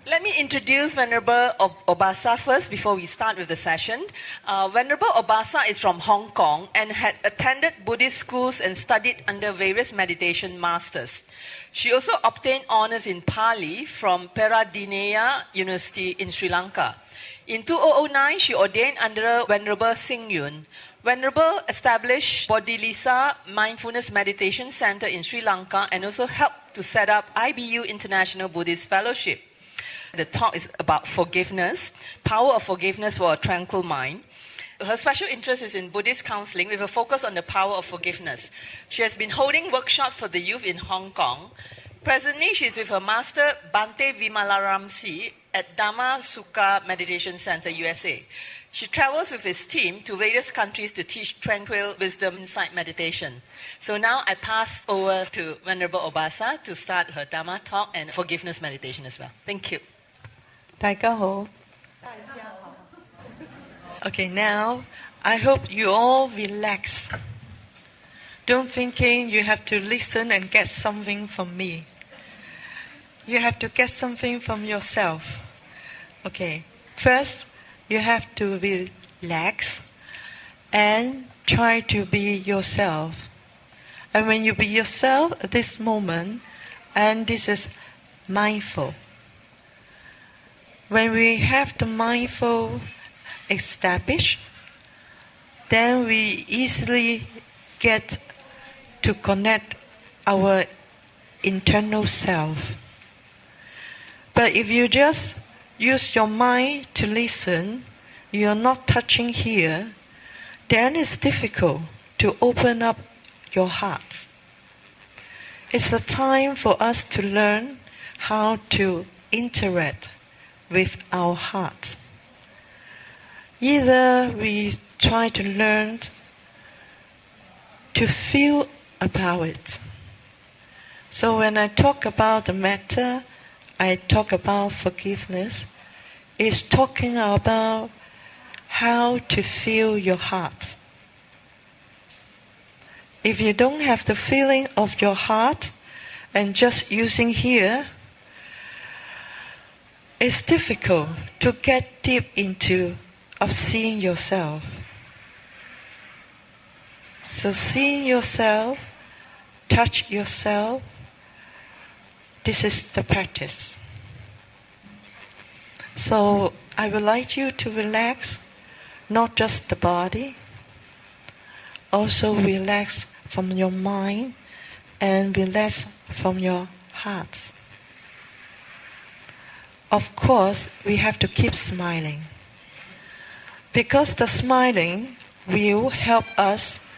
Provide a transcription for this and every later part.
Let me introduce Venerable Obhasa first before we start with the session. Venerable Obhasa is from Hong Kong and had attended Buddhist schools and studied under various meditation masters. She also obtained honors in Pali from Peradeniya University in Sri Lanka. In 2009, she ordained under Venerable Sing Yun. Venerable established Bodhisattva Mindfulness Meditation Center in Sri Lanka and also helped to set up IBU International Buddhist Fellowship. The talk is about forgiveness, power of forgiveness for a tranquil mind. Her special interest is in Buddhist counseling with a focus on the power of forgiveness. She has been holding workshops for the youth in Hong Kong. Presently, she is with her master, Bhante Vimalaramsi, at Dhamma Sukha Meditation Center, USA. She travels with his team to various countries to teach tranquil wisdom insight meditation. So now I pass over to Venerable Obhasa to start her Dhamma talk and forgiveness meditation as well. Thank you. 大家好. Okay, now I hope you all relax. Don't thinking you have to listen and get something from me. You have to get something from yourself. Okay, first you have to relax and try to be yourself. And when you be yourself at this moment, and this is mindful. When we have the mindful established, then we easily get to connect our internal self. But if you just use your mind to listen, you are not touching here, then it's difficult to open up your heart. It's a time for us to learn how to interact with our hearts. Either we try to learn to feel about it. So when I talk about the matter, I talk about forgiveness. It's talking about how to feel your heart. If you don't have the feeling of your heart and just using here, it's difficult to get deep into of seeing yourself. So seeing yourself, touch yourself, this is the practice. So I would like you to relax, not just the body, also relax from your mind and relax from your heart. Of course, we have to keep smiling. Because the smiling will help us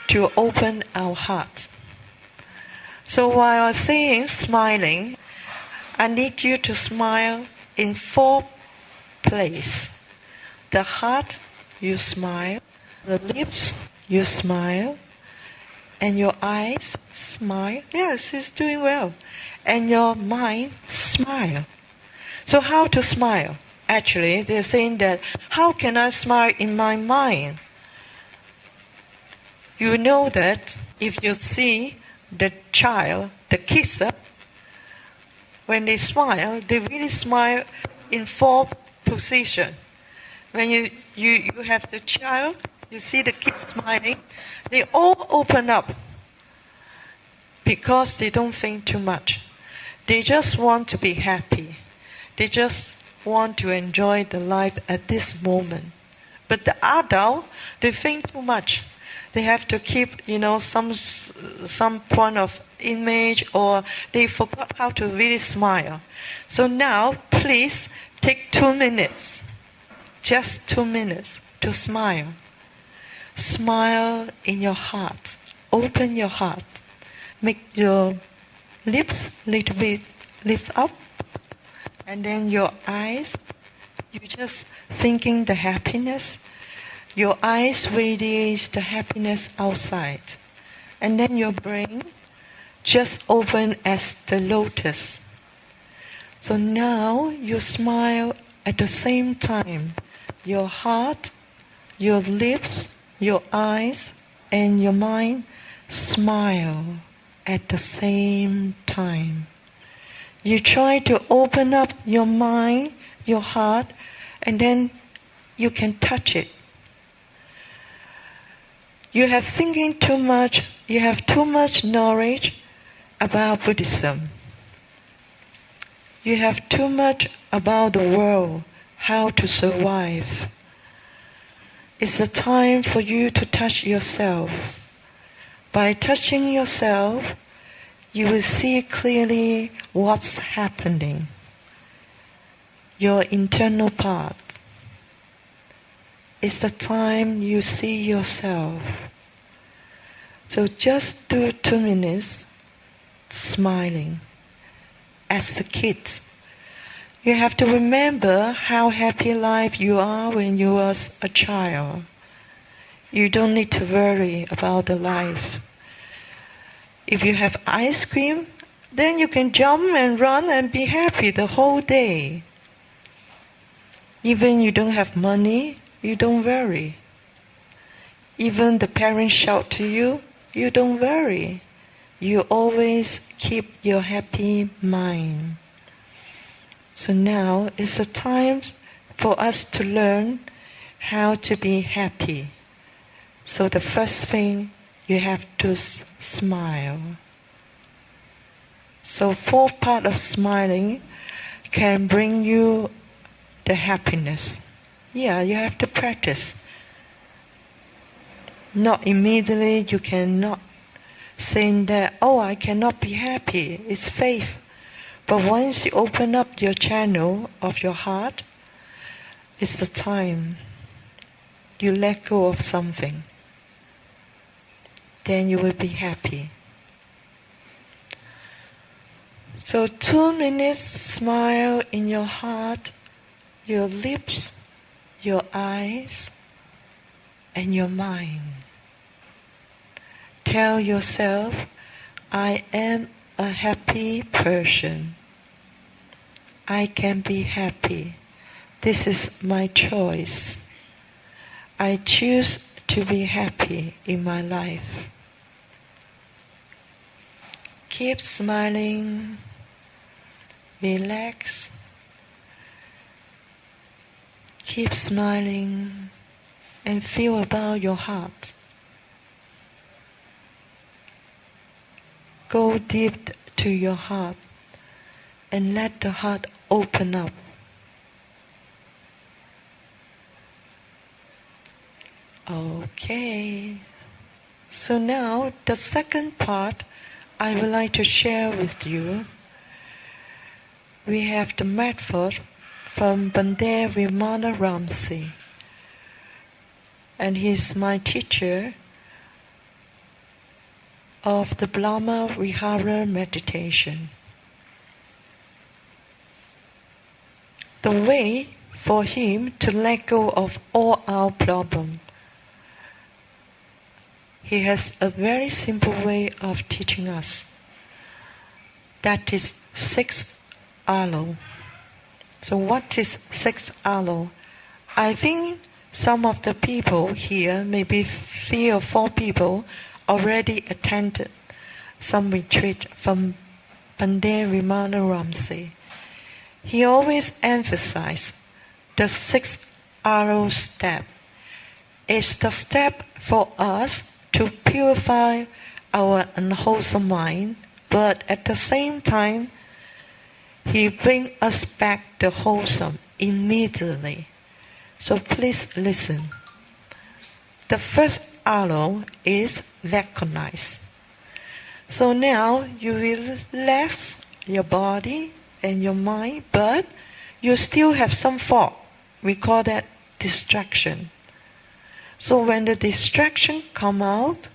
to open our heart. So while I'm saying smiling, I need you to smile in 4 places. The heart, you smile. The lips, you smile. And your eyes, smile. Yes, it's doing well. And your mind, smile. So how to smile? Actually, they're saying that, how can I smile in my mind? You know that if you see the child, the kids, when they smile, they really smile in 4 positions. When you have the child, you see the kids smiling, they all open up because they don't think too much. They just want to be happy. They just want to enjoy the life at this moment. But the adult, they think too much. They have to keep, some point of image, or they forgot how to really smile. So now, please take 2 minutes, just 2 minutes to smile. Smile in your heart. Open your heart. Make your lips a little bit lift up. And then your eyes, you just thinking the happiness. Your eyes radiate the happiness outside. And then your brain just open as the lotus. So now you smile at the same time. Your heart, your lips, your eyes, and your mind smile at the same time. You try to open up your mind, your heart, and then you can touch it. You have thinking too much, you have too much knowledge about Buddhism. You have too much about the world, how to survive. It's a time for you to touch yourself. By touching yourself, you will see clearly what's happening, your internal part. It's the time you see yourself. So just do 2 minutes smiling. As the kids, you have to remember how happy life you are when you were a child. You don't need to worry about the life. If you have ice cream, then you can jump and run and be happy the whole day. Even you don't have money, you don't worry. Even the parents shout to you, you don't worry. You always keep your happy mind. So now is the time for us to learn how to be happy. So the first thing, you have to smile. So 4th part of smiling can bring you the happiness. Yeah, you have to practice. Not immediately, you cannot saying that, oh, I cannot be happy. It's faith. But once you open up your channel of your heart, it's the time you let go of something. Then you will be happy. So 2 minutes smile in your heart, your lips, your eyes, and your mind. Tell yourself, I am a happy person. I can be happy. This is my choice. I choose to be happy in my life. Keep smiling. Relax. Keep smiling and feel about your heart. Go deep to your heart and let the heart open up. Okay. So now the second part I would like to share with you. We have the method from Pandit Ramsi, and he's my teacher of the Brahma Vihara meditation. The way for him to let go of all our problems. He has a very simple way of teaching us. That is 6 alo. So what is 6 alo? I think some of the people here, maybe 3 or 4 people, already attended some retreat from Pandit Ramsi. He always emphasized the 6 alo step. It's the step for us to purify our unwholesome mind, but at the same time, he brings us back the wholesome immediately. So please listen. The first alo is recognize. So now you will relax your body and your mind, but you still have some thought. We call that distraction. So when the distraction come out,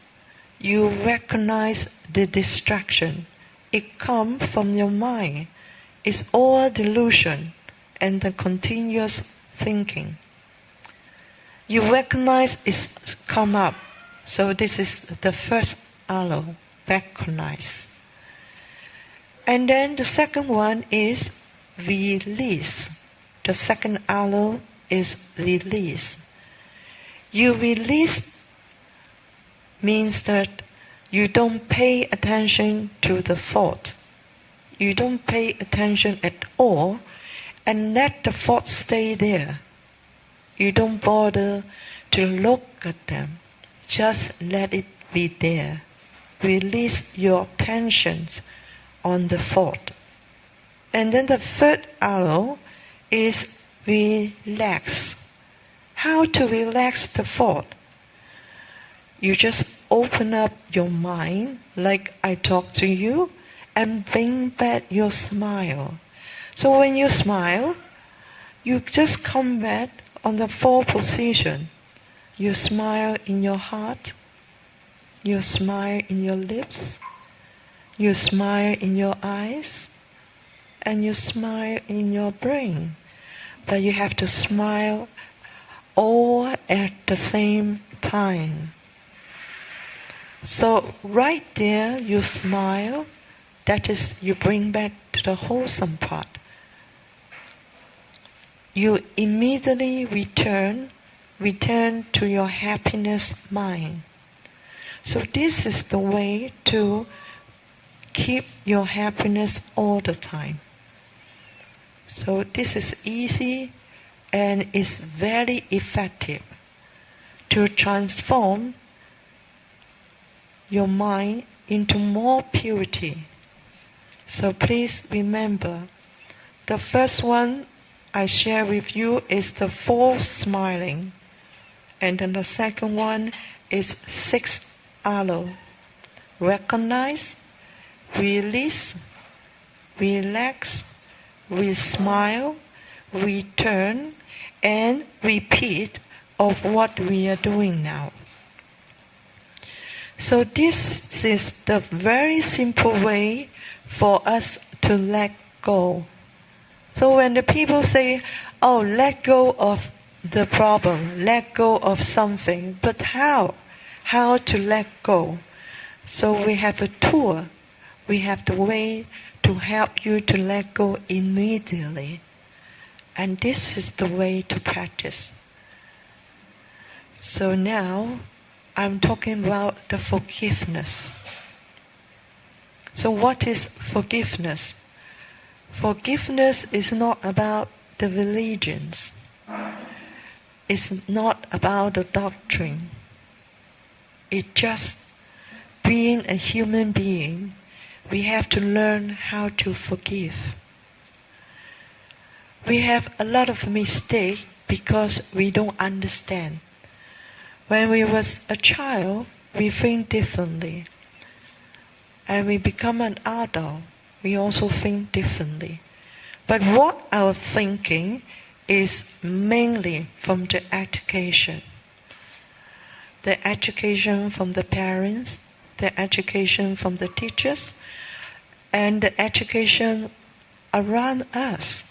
you recognize the distraction. It comes from your mind. It's all delusion and the continuous thinking. You recognize it's come up. So this is the first alo, recognize. And then the second one is release. The second alo is release. You release means that you don't pay attention to the thought. you don't pay attention at all and let the thoughts stay there. You don't bother to look at them. Just let it be there. Release your tensions on the thought. And then the third arrow is relax. How to relax the thought? You just open up your mind like I talk to you and bring back your smile. So when you smile, you just come back on the four position. You smile in your heart, you smile in your lips, you smile in your eyes, and you smile in your brain. But you have to smile all at the same time. So right there you smile, that is, you bring back to the wholesome part. You immediately return to your happiness mind. So this is the way to keep your happiness all the time. So this is easy and is very effective to transform your mind into more purity. So please remember, the first one I share with you is the false smiling. And then the second one is 6 arrow. Recognize, release, relax, smile, return, and repeat of what we are doing now. So this is the very simple way for us to let go. So when the people say, oh, let go of the problem, let go of something, but how? How to let go? So we have a tool. We have the way to help you to let go immediately. And this is the way to practice. So now I'm talking about the forgiveness. So what is forgiveness? Forgiveness is not about the religions. It's not about the doctrine. It's just being a human being. We have to learn how to forgive. We have a lot of mistakes because we don't understand. When we was a child, we think differently. And we become an adult, we also think differently. But what our thinking is mainly from the education. The education from the parents, the education from the teachers, and the education around us.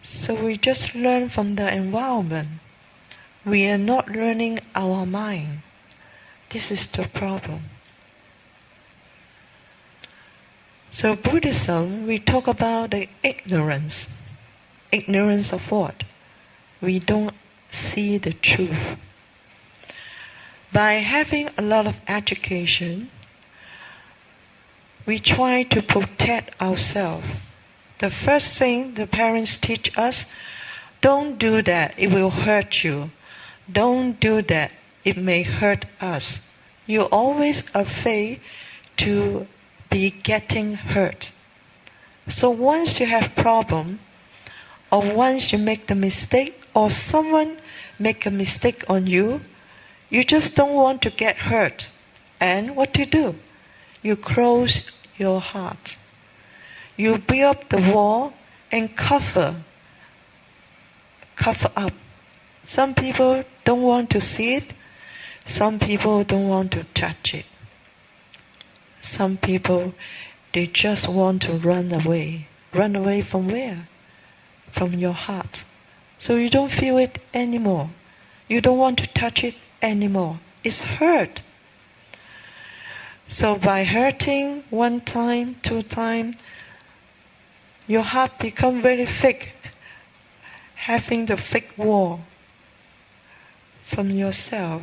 So we just learn from the environment. We are not learning our mind. This is the problem. So Buddhism, we talk about the ignorance. Ignorance of what? We don't see the truth. By having a lot of education, we try to protect ourselves. The first thing the parents teach us, don't do that, it will hurt you. Don't do that, it may hurt us. You're always afraid to be getting hurt. So once you have problem, or once you make the mistake, or someone make a mistake on you, you just don't want to get hurt. And what do? You close your heart. You build up the wall and cover up. Some people don't want to see it. Some people don't want to touch it. Some people, they just want to run away. Run away from where? From your heart. So you don't feel it anymore. You don't want to touch it anymore. It's hurt. So by hurting 1 time, 2 times, your heart becomes very thick, having the thick wall from yourself.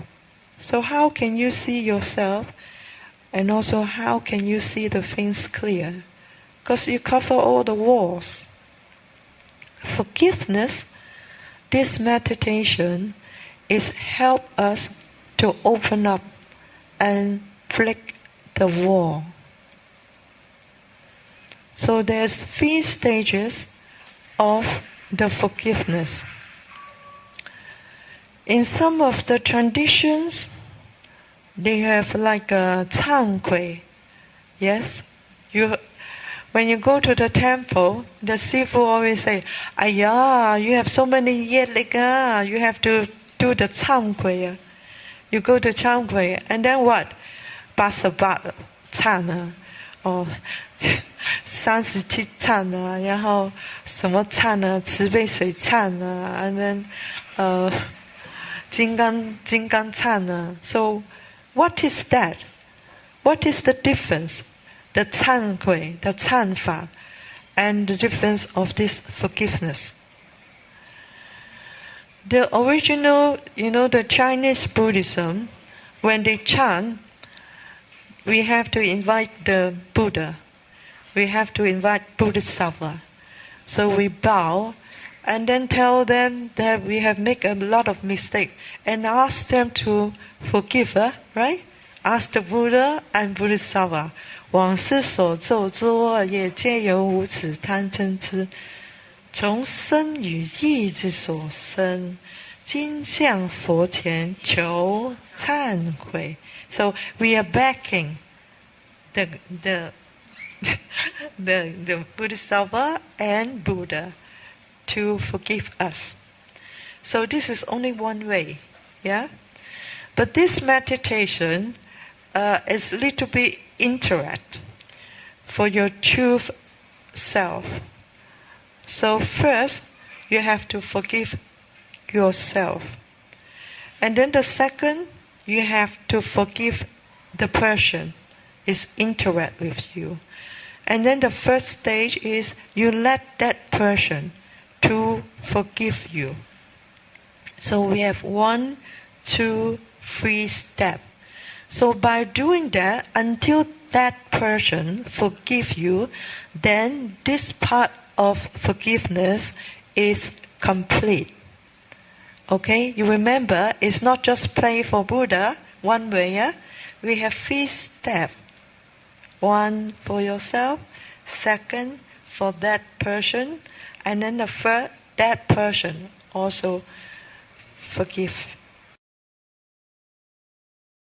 So how can you see yourself, and also how can you see the things clear? because you cover all the walls. Forgiveness, this meditation, is help us to open up and break the wall. So there's 3 stages of the forgiveness. In some of the traditions, they have like a Tranquil. Yes? When you go to the temple, the Sifu always say, "Ayah, you have so many yedlik, you have to do the Tranquil." You go to Tranquil, and then what? 88忏啊，37忏啊，然后什么忏呢？慈悲水忏啊， and then 金刚忏啊。So what is that? What is the difference? The Tranquil, the 忏法, and the difference of this forgiveness. The original, the Chinese Buddhism, when they chant, we have to invite the Buddha. We have to invite Bodhisattva. So we bow and then tell them that we have made a lot of mistakes and ask them to forgive us, right? Ask the Buddha and Bodhisattva. 往世所作诸恶业，皆由无始贪嗔痴，从身语意之所生，今向佛前求忏悔。So we are backing the Bodhisattva and Buddha to forgive us. So this is only one way, yeah. But this meditation is a little bit interact for your true self. So first, you have to forgive yourself. And then the second, you have to forgive the person is interact with you. And then the first stage is you let that person to forgive you. So we have 1, 2, 3 steps. So by doing that, until that person forgive you, then this part of forgiveness is complete. Okay? You remember, it's not just play for Buddha, one way, yeah? We have 3 steps. 1 for yourself, 2 for that person, and then the third, that person also forgive